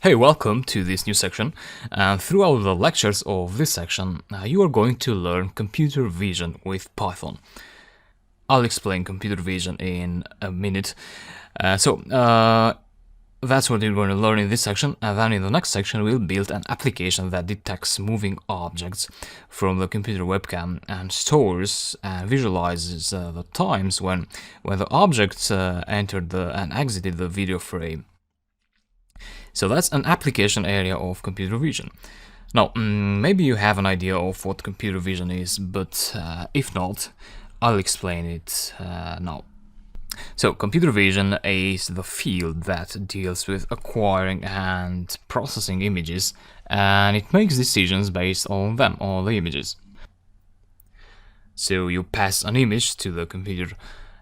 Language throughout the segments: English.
Hey, welcome to this new section. Throughout the lectures of this section, you are going to learn computer vision with Python. I'll explain computer vision in a minute. That's what you're going to learn in this section, and then in the next section we'll build an application that detects moving objects from the computer webcam and stores and visualizes the times when the objects entered and exited the video frame. So that's an application area of computer vision. Now, maybe you have an idea of what computer vision is, but if not, I'll explain it now. So, computer vision is the field that deals with acquiring and processing images, and it makes decisions based on them, on the images. So, you pass an image to the computer,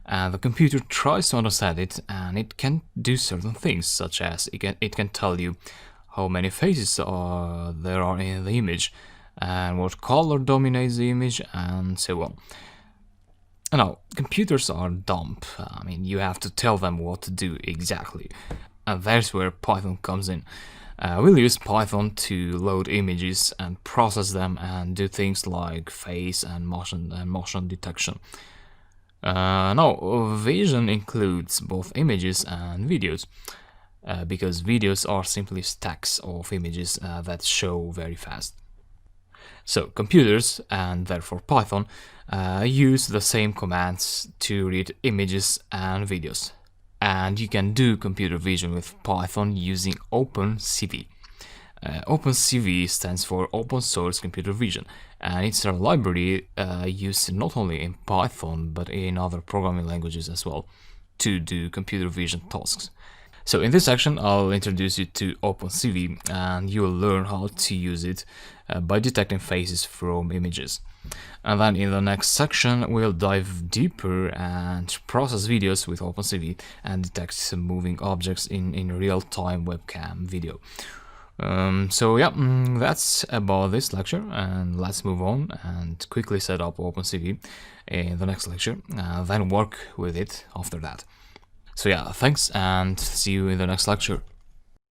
and the computer tries to understand it, and it can do certain things, such as it can tell you how many faces there are in the image, and what color dominates the image, and so on. Now, computers are dumb. I mean, you have to tell them what to do exactly. And that's where Python comes in. We'll use Python to load images and process them and do things like face and motion detection. Now, vision includes both images and videos, because videos are simply stacks of images that show very fast. So computers, and therefore Python, use the same commands to read images and videos. And you can do computer vision with Python using OpenCV. OpenCV stands for Open Source Computer Vision, and it's a library used not only in Python but in other programming languages as well to do computer vision tasks. So in this section, I'll introduce you to OpenCV, and you'll learn how to use it by detecting faces from images. And then in the next section, we'll dive deeper and process videos with OpenCV and detect some moving objects in real-time webcam video. That's about this lecture, and let's move on and quickly set up OpenCV in the next lecture, then work with it after that. So yeah, thanks, and see you in the next lecture.